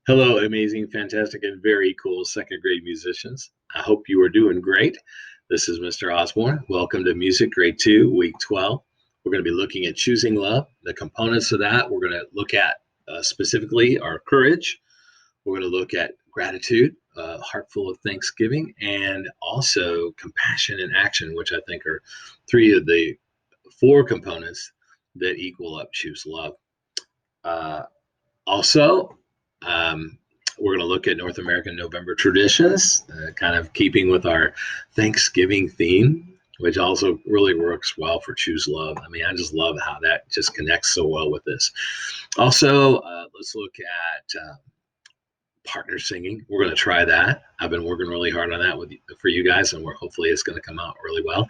Hello, amazing, fantastic, and very cool second grade musicians. I hope you are doing great. This is Mr. Osborne. Welcome to Music Grade 2, Week 12. We're going to be looking at choosing love, the components of that. We're going to look at specifically our courage. We're going to look at gratitude, heart full of thanksgiving, and also compassion and action, which I think are three of the four components that equal up choose love. Uh, Also, um, we're going to look at North American November traditions, kind of keeping with our Thanksgiving theme, which also really works well for Choose Love. I mean, I just love how that just connects so well with this. Also, let's look at partner singing. We're going to try that. I've been working really hard on that for you guys, and hopefully it's going to come out really well.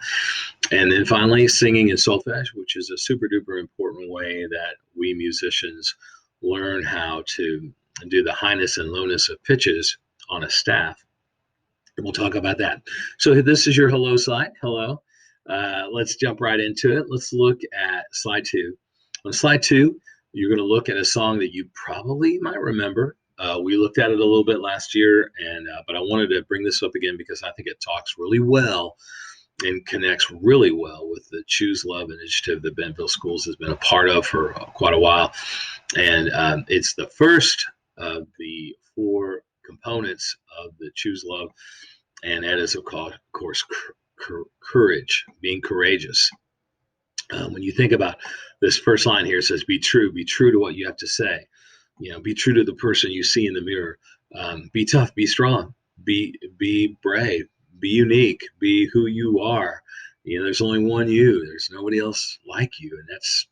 And then finally, singing in solfege, which is a super duper important way that we musicians learn how to do the highness and lowness of pitches on a staff. And we'll talk about that. So this is your hello slide. Hello. Let's jump right into it. Let's look at slide 2. On slide 2, you're going to look at a song that you probably might remember. We looked at it a little bit last year, but I wanted to bring this up again because I think it talks really well and connects really well with the Choose Love initiative that Bentonville Schools has been a part of for quite a while. And it's the first of the four components of the Choose Love, and that is, of course, courage, being courageous. When you think about this first line here, it says, be true to what you have to say. Be true to the person you see in the mirror. Be tough, be strong, be brave, be unique, be who you are. There's only one you. There's nobody else like you, and it's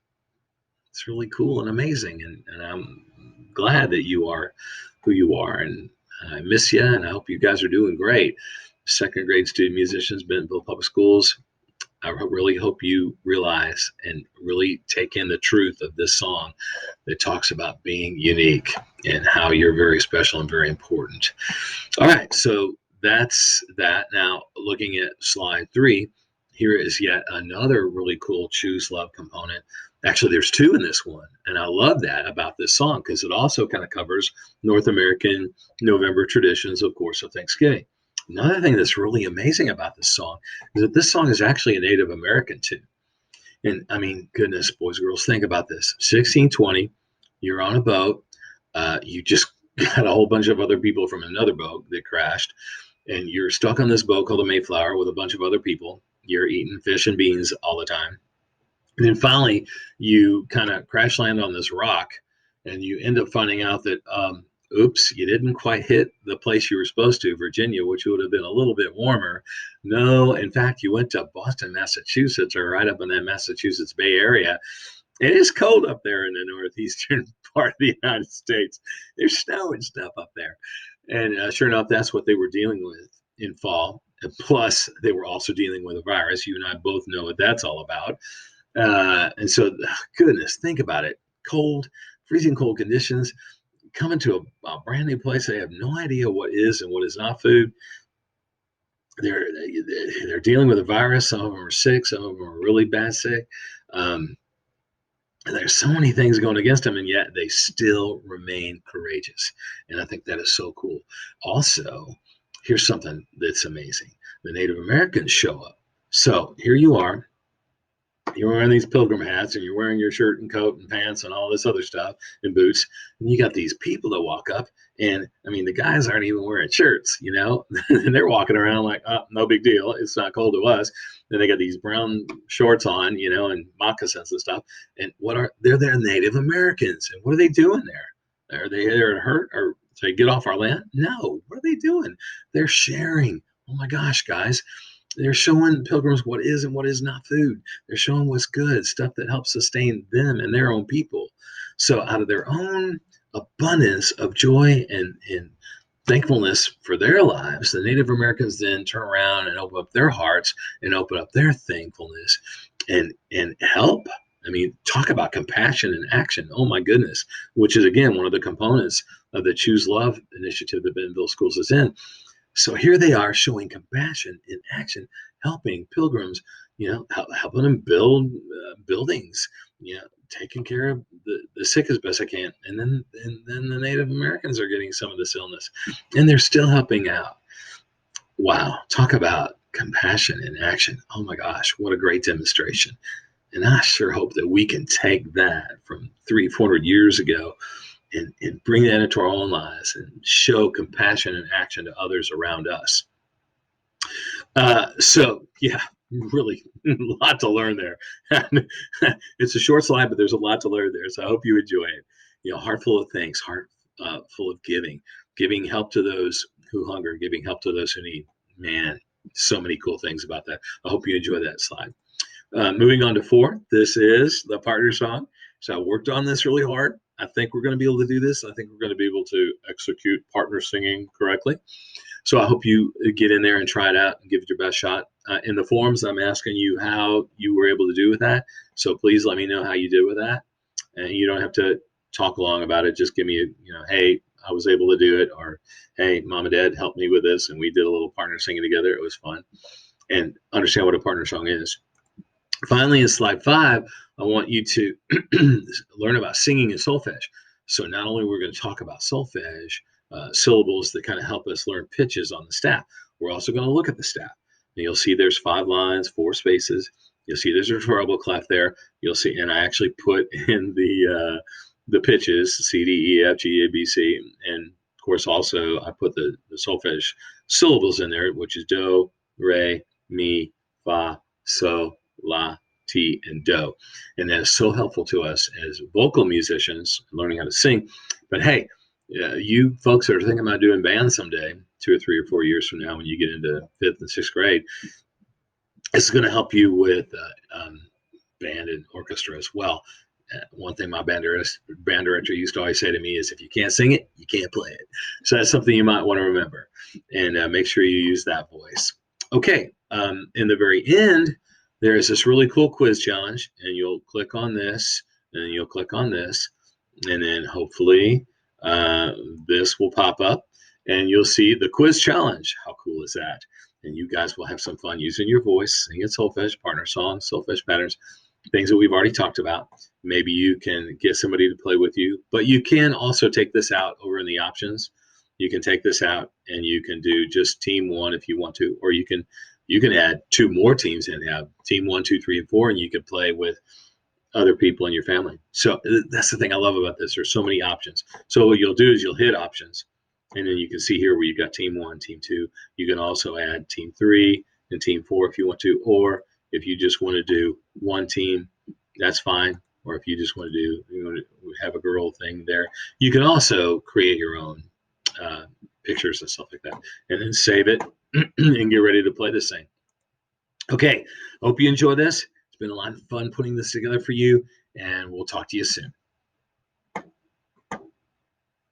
really cool and amazing. And I'm glad that you are who you are. And I miss you, and I hope you guys are doing great. Second grade student musicians, Bentonville Public Schools. I really hope you realize and really take in the truth of this song that talks about being unique and how you're very special and very important. All right, so that's that. Now, looking at slide 3, here is yet another really cool Choose Love component. Actually, there's two in this one, and I love that about this song because it also kind of covers North American November traditions, of course, of Thanksgiving. Another thing that's really amazing about this song is that this song is actually a Native American tune. And I mean, goodness, boys, girls, think about this. 1620, you're on a boat. You just got a whole bunch of other people from another boat that crashed. And you're stuck on this boat called the Mayflower with a bunch of other people. You're eating fish and beans all the time. And then finally, you kind of crash land on this rock, and you end up finding out that, oops, you didn't quite hit the place you were supposed to, Virginia, which would have been a little bit warmer. No, in fact, you went to Boston, Massachusetts, or right up in that Massachusetts Bay Area. It is cold up there in the northeastern part of the United States. There's snow and stuff up there. And sure enough, that's what they were dealing with in fall. Plus, they were also dealing with a virus. You and I both know what that's all about. And so, goodness, think about it. Cold, freezing cold conditions, coming to a brand new place. They have no idea what is and what is not food. They're dealing with a virus. Some of them are sick. Some of them are really bad sick. And there's so many things going against them, and yet they still remain courageous. And I think that is so cool. Also, here's something that's amazing. The Native Americans show up. So here you are. You're wearing these pilgrim hats, and you're wearing your shirt and coat and pants and all this other stuff and boots. And you got these people that walk up, and I mean, the guys aren't even wearing shirts, and they're walking around like, oh, no big deal. It's not cold to us. Then they got these brown shorts on, and moccasins and stuff. And they're Native Americans. And what are they doing there? Are they there to hurt or to get off our land? No. What are they doing? They're sharing. Oh my gosh, guys. They're showing pilgrims what is and what is not food. They're showing what's good, stuff that helps sustain them and their own people. So out of their own abundance of joy and thankfulness for their lives, the Native Americans then turn around and open up their hearts and open up their thankfulness and help. I mean, talk about compassion and action. Oh my goodness, which is again one of the components of the Choose Love initiative that Bentonville Schools is in. So here they are showing compassion in action, helping pilgrims, helping them build buildings, taking care of the sick as best I can. And then the Native Americans are getting some of this illness, and they're still helping out. Wow, talk about compassion in action. Oh my gosh, what a great demonstration. And I sure hope that we can take that from 300-400 years ago and bring that into our own lives and show compassion and action to others around us. So yeah, really a lot to learn there. It's a short slide, but there's a lot to learn there. So I hope you enjoy it. Heart full of thanks, heart full of giving help to those who hunger, giving help to those who need. Man, so many cool things about that. I hope you enjoy that slide. Moving on to 4, this is the partner song. So I worked on this really hard. I think we're going to be able to do this. I think we're going to be able to execute partner singing correctly. So I hope you get in there and try it out and give it your best shot. In the forums, I'm asking you how you were able to do with that. So please let me know how you did with that. And you don't have to talk long about it. Just give me hey, I was able to do it, or hey, mom and dad helped me with this, and we did a little partner singing together. It was fun. And understand what a partner song is. Finally, in slide 5, I want you to learn about singing and solfege. So not only we're going to talk about solfege, syllables that kind of help us learn pitches on the staff, we're also going to look at the staff. And you'll see there's 5 lines, 4 spaces. You'll see there's a treble clef there. You'll see, and I actually put in the pitches, C, D, E, F, G, A, B, C. And of course, also I put the solfege syllables in there, which is do, re, mi, fa, so, la, ti, and do. And that is so helpful to us as vocal musicians learning how to sing. But hey, you folks that are thinking about doing band someday, 2 or 3 or 4 years from now, when you get into 5th and 6th grade, it's going to help you with band and orchestra as well. One thing my band director used to always say to me is, if you can't sing it, you can't play it. So that's something you might want to remember, and make sure you use that voice. Okay, in the very end, there is this really cool quiz challenge, and you'll click on this, and you'll click on this, and then hopefully this will pop up, and you'll see the quiz challenge. How cool is that? And you guys will have some fun using your voice, singing solfege, partner songs, solfege patterns, things that we've already talked about. Maybe you can get somebody to play with you, but you can also take this out over in the options. You can take this out and you can do just team 1 if you want to, or you can add 2 more teams and have team 1, 2, 3, and 4, and you can play with other people in your family. So that's the thing I love about this. There's so many options. So what you'll do is you'll hit options, and then you can see here where you've got team 1, team 2. You can also add team 3 and team 4 if you want to, or if you just want to do one team, that's fine. Or if you just want to do, have a girl thing there, you can also create your own pictures and stuff like that, and then save it and get ready to play this thing. Okay, hope you enjoy this. It's been a lot of fun putting this together for you, and we'll talk to you soon.